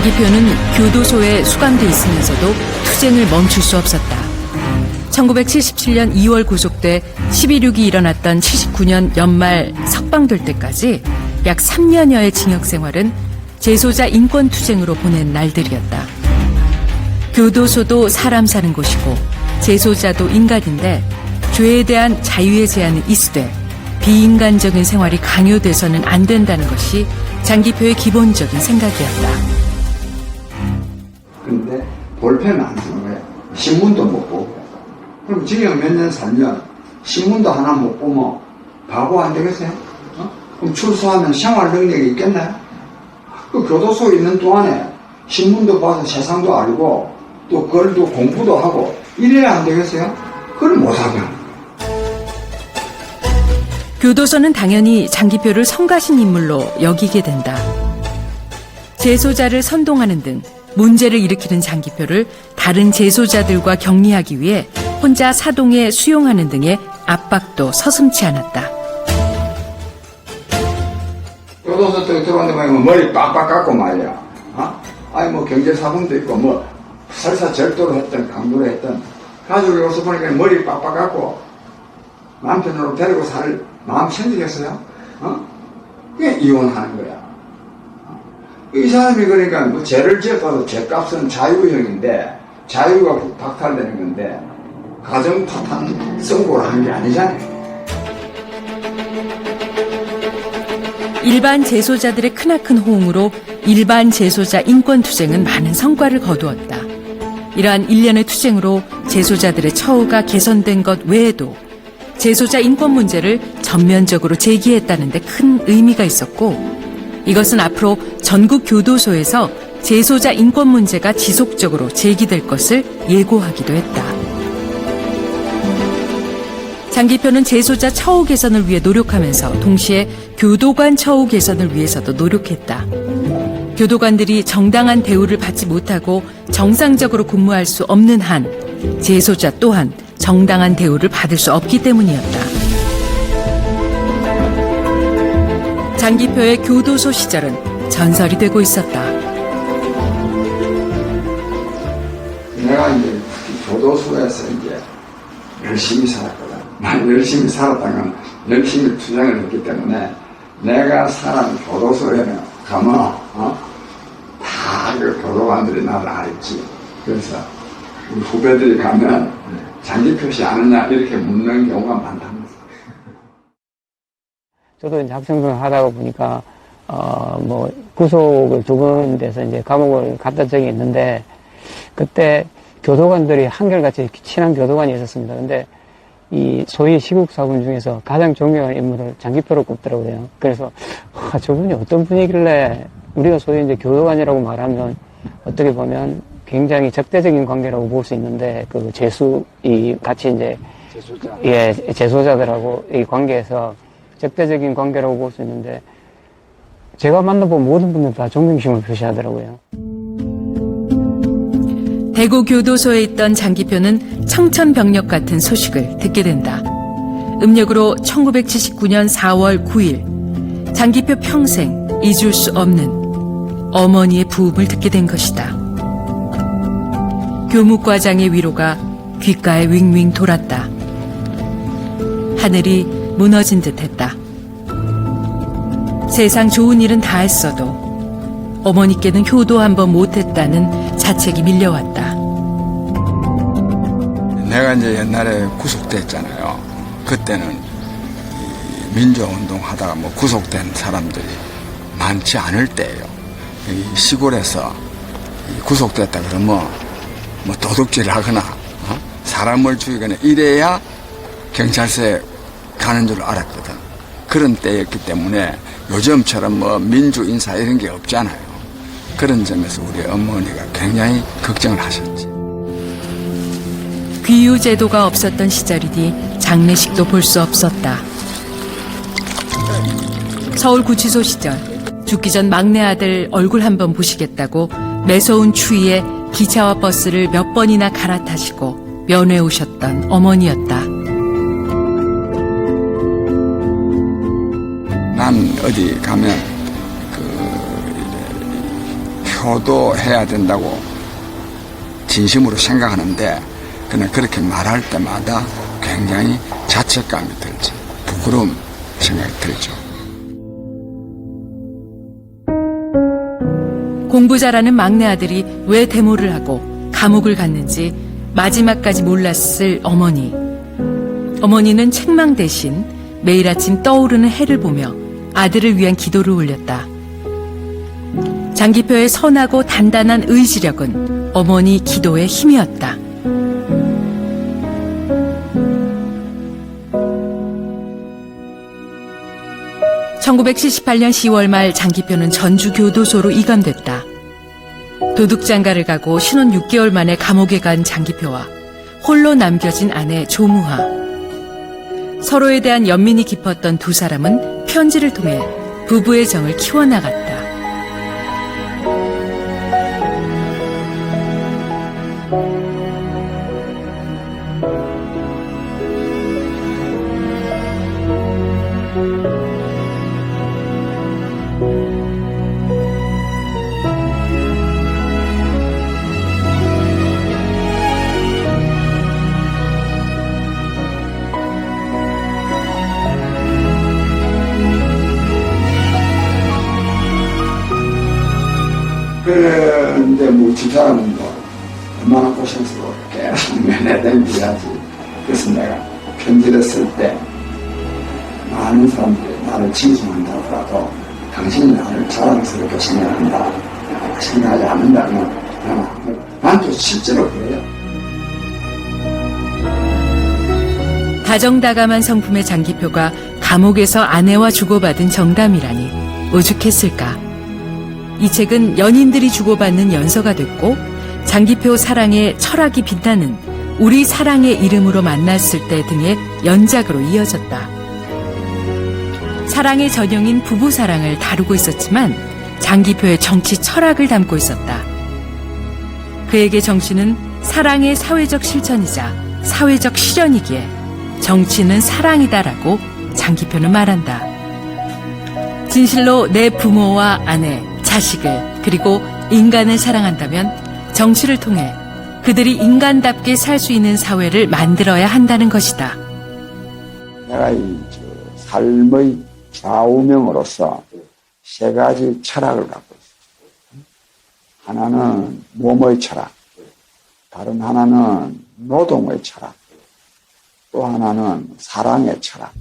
장기표는 교도소에 수감돼 있으면서도 투쟁을 멈출 수 없었다. 1977년 2월 구속돼 12.6이 일어났던 79년 연말 석방될 때까지 약 3년여의 징역 생활은 재소자 인권투쟁으로 보낸 날들이었다. 교도소도 사람 사는 곳이고 재소자도 인간인데 죄에 대한 자유의 제한은 있으되 비인간적인 생활이 강요돼서는 안 된다는 것이 장기표의 기본적인 생각이었다. 그런데 볼펜을 안 쓰는 거예요. 신문도 못 보고. 그럼 징역 몇 년 살면 신문도 하나 못 보면 바보 안 되겠어요? 그럼 출소하면 생활 능력이 있겠나요? 그 교도소에 있는 동안에 신문도 봐서 세상도 알고 또 글도 공부도 하고 이래야 안 되겠어요? 그걸 못하게 합니다. 교도소는 당연히 장기표를 성가신 인물로 여기게 된다. 재소자를 선동하는 등 문제를 일으키는 장기표를 다른 재소자들과 격리하기 위해 혼자 사동에 수용하는 등의 압박도 서슴지 않았다. 교도소 들어왔는데 머리 빡빡 깎고 말이야. 아니 뭐 경제사범도 있고 뭐 설사 절도를 했던 강도를 했던 가족이 와서 보니까 머리 빡빡 깎고 남편으로 데리고 살 마음 생기겠어요? 그게 이혼하는 거야. 이 사람이 그러니까 뭐 죄를 지었다고 죄값은 자유형인데 자유가 박탈되는 건데 가정 파탄 선고를 한 게 아니잖아요. 일반 재소자들의 크나큰 호응으로 일반 재소자 인권투쟁은 많은 성과를 거두었다. 이러한 일련의 투쟁으로 재소자들의 처우가 개선된 것 외에도 재소자 인권 문제를 전면적으로 제기했다는 데 큰 의미가 있었고 이것은 앞으로 전국 교도소에서 재소자 인권 문제가 지속적으로 제기될 것을 예고하기도 했다. 장기표는 재소자 처우 개선을 위해 노력하면서 동시에 교도관 처우 개선을 위해서도 노력했다. 교도관들이 정당한 대우를 받지 못하고 정상적으로 근무할 수 없는 한 재소자 또한 정당한 대우를 받을 수 없기 때문이었다. 장기표의 교도소 시절은 전설이 되고 있었다. 내가 이제 교도소에서 이제 열심히 살았거든. 열심히 살았다는 건 열심히 투쟁을 했기 때문에 내가 살았는 교도소에 가면 다 그 교도관들이 나를 알지. 그래서 우리 후배들이 가면 장기표시 아느냐 이렇게 묻는 경우가 많답니다. 저도 이제 학생생활 하다가 보니까 뭐 구속을 두 번 돼서 이제 감옥을 갔던 적이 있는데 그때 교도관들이 한결같이 친한 교도관이 있었습니다. 근데 이 소위 시국사분 중에서 가장 존경하는 인물을 장기표로 꼽더라고요. 그래서 저분이 어떤 분이길래 우리가 소위 이제 교도관이라고 말하면 어떻게 보면 굉장히 적대적인 관계라고 볼 수 있는데 그 이 같이 이제 재소자들하고 이 관계에서 적대적인 관계라고 볼 수 있는데 제가 만나본 모든 분들 다 존경심을 표시하더라고요. 대구 교도소에 있던 장기표는 청천벽력 같은 소식을 듣게 된다. 음력으로 1979년 4월 9일 장기표 평생 잊을 수 없는 어머니의 부음을 듣게 된 것이다. 교묵과장의 위로가 귓가에 윙윙 돌았다. 하늘이 무너진 듯했다. 세상 좋은 일은 다 했어도 어머니께는 효도 한 번 못했다는 자책이 밀려왔다. 내가 이제 옛날에 구속됐잖아요. 그때는 민주운동 하다가 뭐 구속된 사람들이 많지 않을 때예요. 이 시골에서 구속됐다 그러면 뭐 도둑질 하거나 사람을 죽이거나 이래야 경찰서에 가는 줄 알았거든. 그런 때였기 때문에 요즘처럼 뭐 민주인사 이런 게 없잖아요. 그런 점에서 우리 어머니가 굉장히 걱정을 하셨지. 귀유제도가 없었던 시절이니 장례식도 볼 수 없었다. 서울구치소 시절 죽기 전 막내 아들 얼굴 한번 보시겠다고 매서운 추위에 기차와 버스를 몇 번이나 갈아타시고 면회 오셨던 어머니였다. 난 어디 가면 효도해야 된다고 진심으로 생각하는데 그냥 그렇게 말할 때마다 굉장히 자책감이 들지, 부끄러움 생각이 들죠. 공부 잘하는 막내 아들이 왜 데모를 하고 감옥을 갔는지 마지막까지 몰랐을 어머니. 어머니는 책망 대신 매일 아침 떠오르는 해를 보며 아들을 위한 기도를 올렸다. 장기표의 선하고 단단한 의지력은 어머니 기도의 힘이었다. (1978년 10월) 말 장기표는 전주교도소로 이감됐다. 도둑장가를 가고 신혼 6개월 만에 감옥에 간 장기표와 홀로 남겨진 아내 조무화. 서로에 대한 연민이 깊었던 두 사람은 편지를 통해 부부의 정을 키워나갔다. 그런데 뭐 집사람은 뭐 얼마나 고생스러워 계속 면회다니야지. 그래서 내가 편지를 쓸 때 많은 사람들이 나를 칭송한다 하더라도 당신이 나를 자랑스럽게 생각하지 않는다면 난 또 실제로 그래요. 다정다감한 성품의 장기표가 감옥에서 아내와 주고받은 정담이라니 오죽했을까. 이 책은 연인들이 주고받는 연서가 됐고 장기표 사랑의 철학이 빛나는 우리 사랑의 이름으로 만났을 때 등의 연작으로 이어졌다. 사랑의 전형인 부부사랑을 다루고 있었지만 장기표의 정치 철학을 담고 있었다. 그에게 정치는 사랑의 사회적 실천이자 사회적 실현이기에 정치는 사랑이다라고 장기표는 말한다. 진실로 내 부모와 아내, 자식을 그리고 인간을 사랑한다면 정치를 통해 그들이 인간답게 살 수 있는 사회를 만들어야 한다는 것이다. 내가 이 삶의 좌우명으로서 세 가지 철학을 갖고 있어요. 하나는 몸의 철학, 다른 하나는 노동의 철학, 또 하나는 사랑의 철학.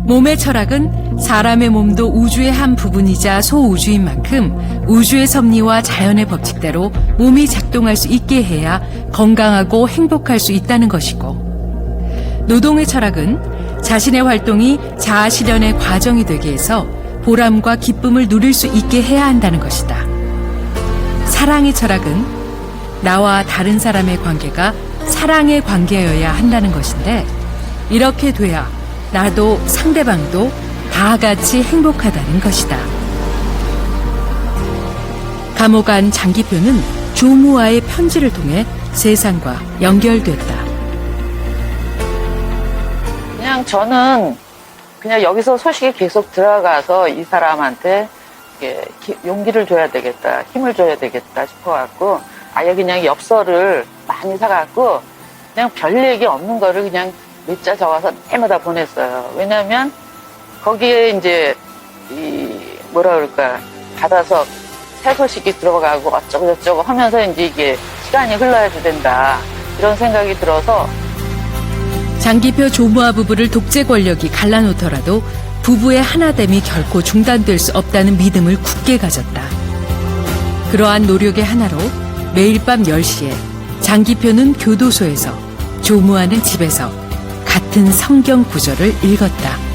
몸의 철학은 사람의 몸도 우주의 한 부분이자 소우주인 만큼 우주의 섭리와 자연의 법칙대로 몸이 작동할 수 있게 해야 건강하고 행복할 수 있다는 것이고, 노동의 철학은 자신의 활동이 자아 실현의 과정이 되게 해서 보람과 기쁨을 누릴 수 있게 해야 한다는 것이다. 사랑의 철학은 나와 다른 사람의 관계가 사랑의 관계여야 한다는 것인데, 이렇게 돼야 나도 상대방도 다 같이 행복하다는 것이다. 감옥 안 장기표는 조무아의 편지를 통해 세상과 연결됐다. 그냥 저는 그냥 여기서 소식이 계속 들어가서 이 사람한테 용기를 줘야 되겠다, 힘을 줘야 되겠다 싶어갖고 아예 그냥 엽서를 많이 사갖고 그냥 별 얘기 없는 거를 그냥 몇 자 적어서 때마다 보냈어요. 왜냐면 거기에 이제 뭐라 그럴까, 받아서 새 소식이 들어가고 어쩌고 저쩌고 하면서 이제 이게 시간이 흘러야지 된다, 이런 생각이 들어서. 장기표 조무아 부부를 독재 권력이 갈라놓더라도 부부의 하나됨이 결코 중단될 수 없다는 믿음을 굳게 가졌다. 그러한 노력의 하나로 매일 밤 10시에 장기표는 교도소에서, 조무아는 집에서 같은 성경 구절을 읽었다.